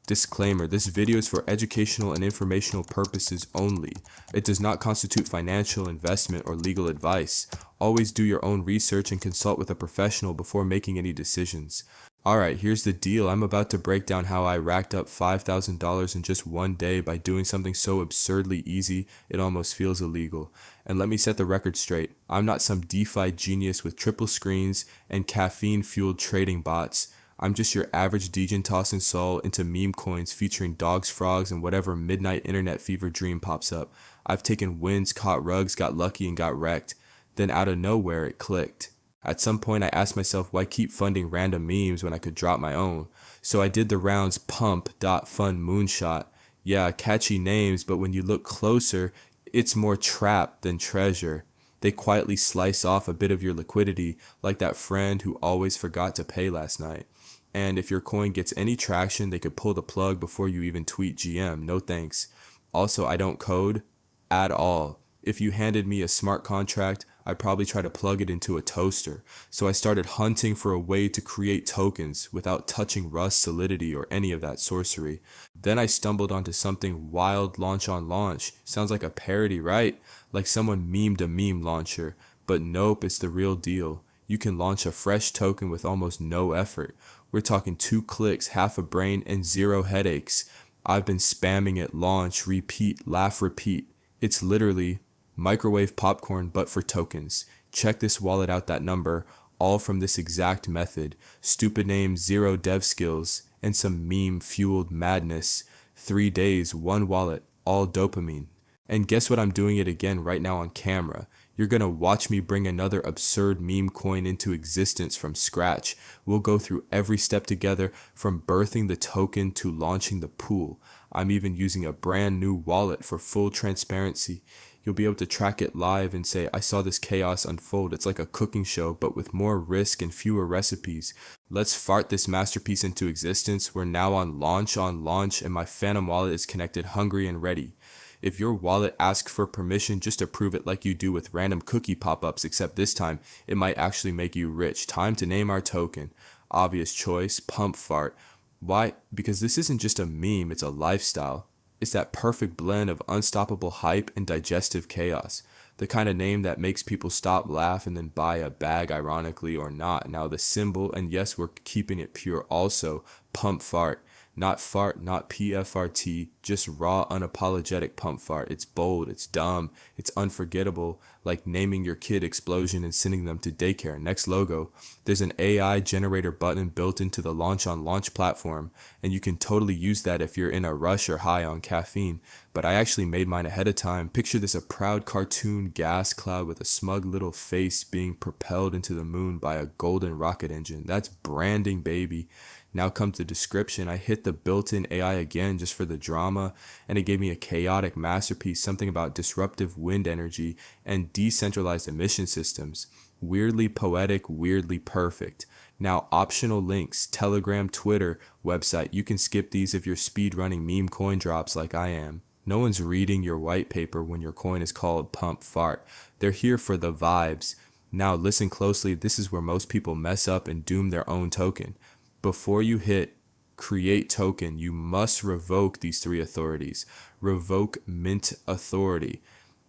Disclaimer, this video is for educational and informational purposes only. It does not constitute financial, investment, or legal advice. Always do your own research and consult with a professional before making any decisions. Alright, here's the deal. I'm about to break down how I racked up $5,000 in just one day by doing something so absurdly easy it almost feels illegal. And let me set the record straight. I'm not some DeFi genius with triple screens and caffeine-fueled trading bots. I'm just your average degen tossing soul into meme coins featuring dogs, frogs, and whatever midnight internet fever dream pops up. I've taken wins, caught rugs, got lucky, and got wrecked. Then out of nowhere, it clicked. At some point, I asked myself, why keep funding random memes when I could drop my own? So I did the rounds pump.fund moonshot. Yeah, catchy names, but when you look closer, it's more trap than treasure. They quietly slice off a bit of your liquidity, like that friend who always forgot to pay last night. And if your coin gets any traction, they could pull the plug before you even tweet GM. No thanks. Also, I don't code at all. If you handed me a smart contract, I'd probably try to plug it into a toaster. So I started hunting for a way to create tokens without touching Rust, Solidity, or any of that sorcery. Then I stumbled onto something wild. Launch on launch. Sounds like a parody, right? Like someone memed a meme launcher. But nope, it's the real deal. You can launch a fresh token with almost no effort. We're talking 2 clicks, half a brain, and 0 headaches. I've been spamming it, launch, repeat, laugh, repeat. It's literally microwave popcorn but for tokens. Check this wallet out, that number, all from this exact method. Stupid name, 0 dev skills, and some meme-fueled madness. 3 days, 1 wallet, all dopamine. And guess what, I'm doing it again right now on camera. You're gonna watch me bring another absurd meme coin into existence from scratch. We'll go through every step together, from birthing the token to launching the pool. I'm even using a brand new wallet for full transparency. You'll be able to track it live and say, I saw this chaos unfold. It's like a cooking show, but with more risk and fewer recipes. Let's fart this masterpiece into existence. We're now on launch, and my Phantom wallet is connected, hungry and ready. If your wallet asks for permission, just approve it like you do with random cookie pop-ups, except this time, it might actually make you rich. Time to name our token. Obvious choice, Pump Fart. Why? Because this isn't just a meme, it's a lifestyle. It's that perfect blend of unstoppable hype and digestive chaos. The kind of name that makes people stop, laugh, and then buy a bag, ironically or not. Now the symbol, and yes, we're keeping it pure also, Pump Fart. Not fart, not PFRT, just raw, unapologetic pump fart. It's bold, it's dumb, it's unforgettable, like naming your kid Explosion and sending them to daycare. Next logo. There's an AI generator button built into the launch on launch platform, and you can totally use that if you're in a rush or high on caffeine. But I actually made mine ahead of time. Picture this, a proud cartoon gas cloud with a smug little face being propelled into the moon by a golden rocket engine. That's branding, baby. Now comes the description. I hit the built-in AI again just for the drama, and it gave me a chaotic masterpiece, something about disruptive wind energy and decentralized emission systems. Weirdly poetic, weirdly perfect. Now optional links, Telegram, Twitter, website. You can skip these if you're speedrunning meme coin drops like I am. No one's reading your white paper when your coin is called Pump Fart. They're here for the vibes. Now listen closely, this is where most people mess up and doom their own token. Before you hit create token, you must revoke these 3 authorities. Revoke mint authority.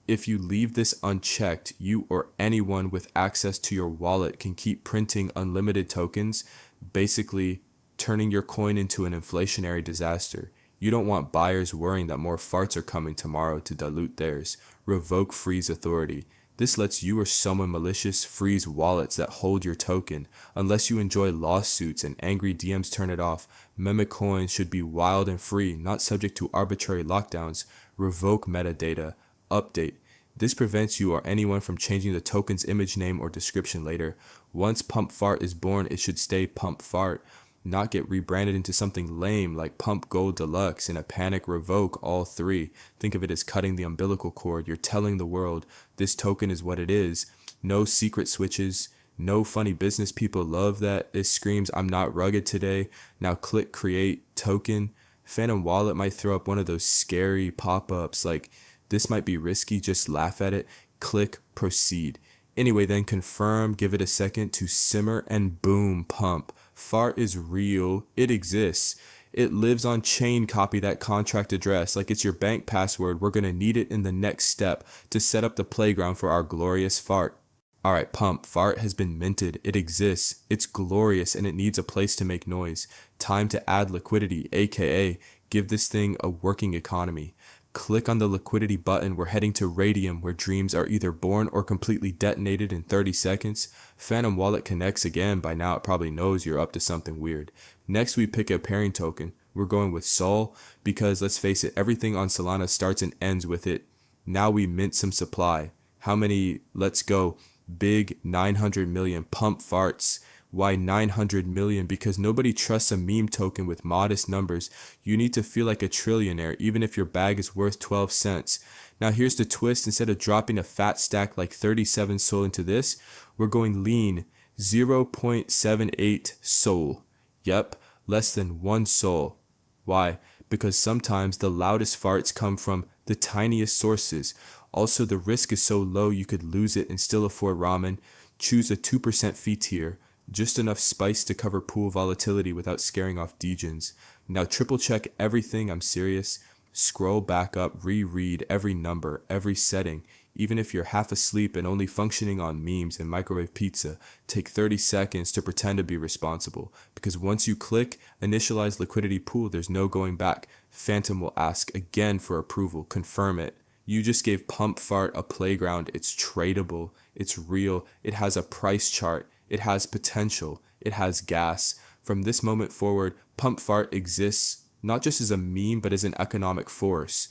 If you leave this unchecked, you or anyone with access to your wallet can keep printing unlimited tokens, basically turning your coin into an inflationary disaster. You don't want buyers worrying that more farts are coming tomorrow to dilute theirs. Revoke freeze authority. This lets you or someone malicious freeze wallets that hold your token. Unless you enjoy lawsuits and angry DMs, turn it off. Meme coins should be wild and free, not subject to arbitrary lockdowns. Revoke metadata. Update. This prevents you or anyone from changing the token's image, name, or description later. Once Pump Fart is born, it should stay Pump Fart, not get rebranded into something lame like Pump Gold Deluxe. In a panic, revoke all 3. Think of it as cutting the umbilical cord. You're telling the world, this token is what it is. No secret switches. No funny business people love that. It screams, I'm not rugged today. Now click create token. Phantom Wallet might throw up one of those scary pop-ups like, this might be risky, just laugh at it. Click proceed. Anyway, then confirm, give it a second to simmer, and boom, pump. Fart is real, it exists. It lives on chain. Copy that contract address like it's your bank password. We're going to need it in the next step to set up the playground for our glorious fart. Alright, pump. Fart has been minted. It exists. It's glorious and it needs a place to make noise. Time to add liquidity, aka give this thing a working economy. Click on the liquidity button. We're heading to Radium, where dreams are either born or completely detonated in 30 seconds. Phantom Wallet connects again. By now it probably knows you're up to something weird. Next we pick a pairing token. We're going with Sol because, let's face it, everything on Solana starts and ends with it. Now we mint some supply. How many? Let's go. Big 900 million. Pump farts. Why 900 million? Because nobody trusts a meme token with modest numbers. You need to feel like a trillionaire even if your bag is worth 12 cents. Now here's the twist. Instead of dropping a fat stack like 37 Sol into this, we're going lean. 0.78 Sol. Yep, less than 1 Sol. Why? Because sometimes the loudest farts come from the tiniest sources. Also, the risk is so low you could lose it and still afford ramen. Choose a 2% fee tier. Just enough spice to cover pool volatility without scaring off degens. Now triple check everything. I'm serious. Scroll back up, reread every number, every setting. Even if you're half asleep and only functioning on memes and microwave pizza, take 30 seconds to pretend to be responsible. Because once you click initialize liquidity pool, there's no going back. Phantom will ask again for approval. Confirm it. You just gave Pump Fart a playground. It's tradable. It's real. It has a price chart. It has potential. It has gas. From this moment forward, Pump Fart exists not just as a meme, but as an economic force.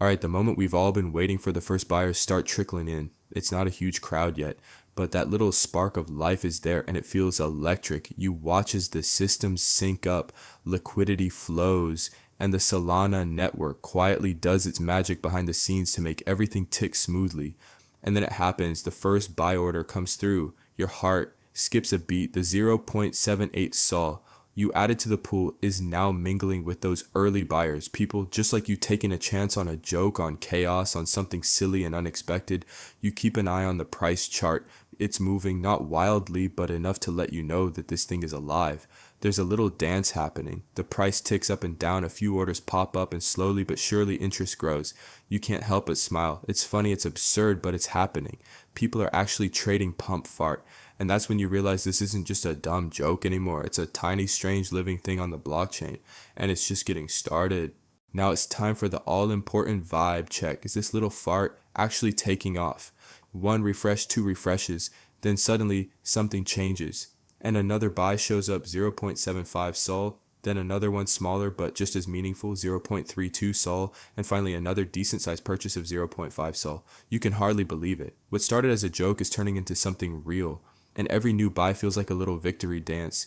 Alright, the moment we've all been waiting for, the first buyers start trickling in. It's not a huge crowd yet, but that little spark of life is there and it feels electric. You watch as the systems sync up, liquidity flows, and the Solana network quietly does its magic behind the scenes to make everything tick smoothly. And then it happens. The first buy order comes through. Your heart skips a beat. The 0.78 Sol you added to the pool is now mingling with those early buyers. People just like you taking a chance on a joke, on chaos, on something silly and unexpected. You keep an eye on the price chart. It's moving, not wildly, but enough to let you know that this thing is alive. There's a little dance happening. The price ticks up and down, a few orders pop up, and slowly but surely interest grows. You can't help but smile. It's funny, it's absurd, but it's happening. People are actually trading Pump Fart. And that's when you realize this isn't just a dumb joke anymore. It's a tiny, strange living thing on the blockchain. And it's just getting started. Now it's time for the all-important vibe check. Is this little fart actually taking off? One refresh, two refreshes. Then suddenly something changes. And another buy shows up, 0.75 Sol. Then another one smaller but just as meaningful, 0.32 Sol. And finally another decent sized purchase of 0.5 Sol. You can hardly believe it. What started as a joke is turning into something real. And every new buy feels like a little victory dance.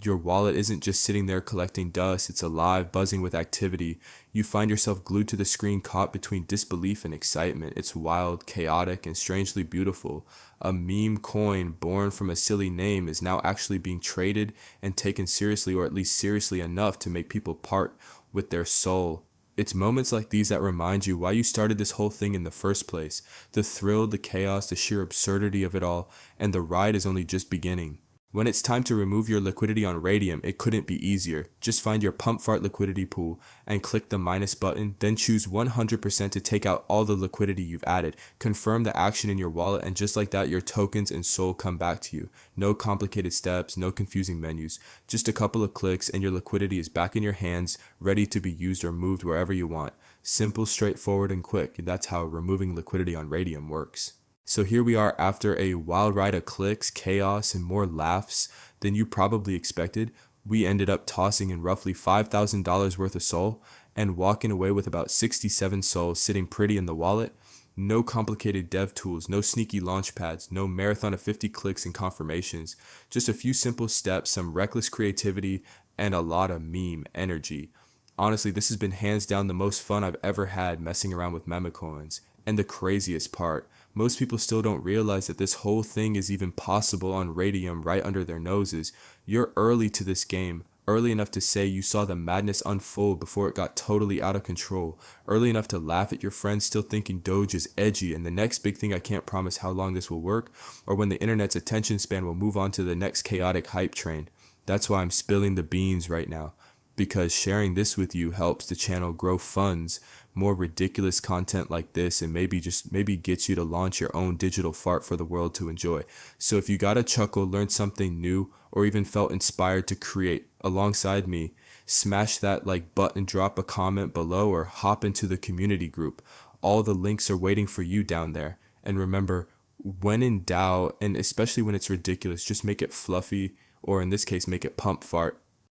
Your wallet isn't just sitting there collecting dust, it's alive, buzzing with activity. You find yourself glued to the screen, caught between disbelief and excitement. It's wild, chaotic, and strangely beautiful. A meme coin born from a silly name is now actually being traded and taken seriously, or at least seriously enough to make people part with their soul. It's moments like these that remind you why you started this whole thing in the first place. The thrill, the chaos, the sheer absurdity of it all, and the ride is only just beginning. When it's time to remove your liquidity on Radium, it couldn't be easier. Just find your Pump Fart liquidity pool and click the minus button, then choose 100% to take out all the liquidity you've added. Confirm the action in your wallet, and just like that, your tokens and Sol come back to you. No complicated steps, no confusing menus. Just a couple of clicks and your liquidity is back in your hands, ready to be used or moved wherever you want. Simple, straightforward, and quick. That's how removing liquidity on Radium works. So here we are after a wild ride of clicks, chaos, and more laughs than you probably expected. We ended up tossing in roughly $5,000 worth of Sol and walking away with about 67 Sol sitting pretty in the wallet. No complicated dev tools, no sneaky launch pads, no marathon of 50 clicks and confirmations. Just a few simple steps, some reckless creativity, and a lot of meme energy. Honestly, this has been hands down the most fun I've ever had messing around with meme coins. And the craziest part, most people still don't realize that this whole thing is even possible on Radium right under their noses. You're early to this game, early enough to say you saw the madness unfold before it got totally out of control, early enough to laugh at your friends still thinking Doge is edgy and the next big thing. I can't promise how long this will work or when the internet's attention span will move on to the next chaotic hype train. That's why I'm spilling the beans right now. because sharing this with you helps the channel grow funds, more ridiculous content like this, and maybe gets you to launch your own digital fart for the world to enjoy. So if you got a chuckle, learned something new, or even felt inspired to create alongside me, smash that like button, drop a comment below, or hop into the community group. All the links are waiting for you down there. And remember, when in doubt, and especially when it's ridiculous, just make it fluffy, or in this case, make it pump fart.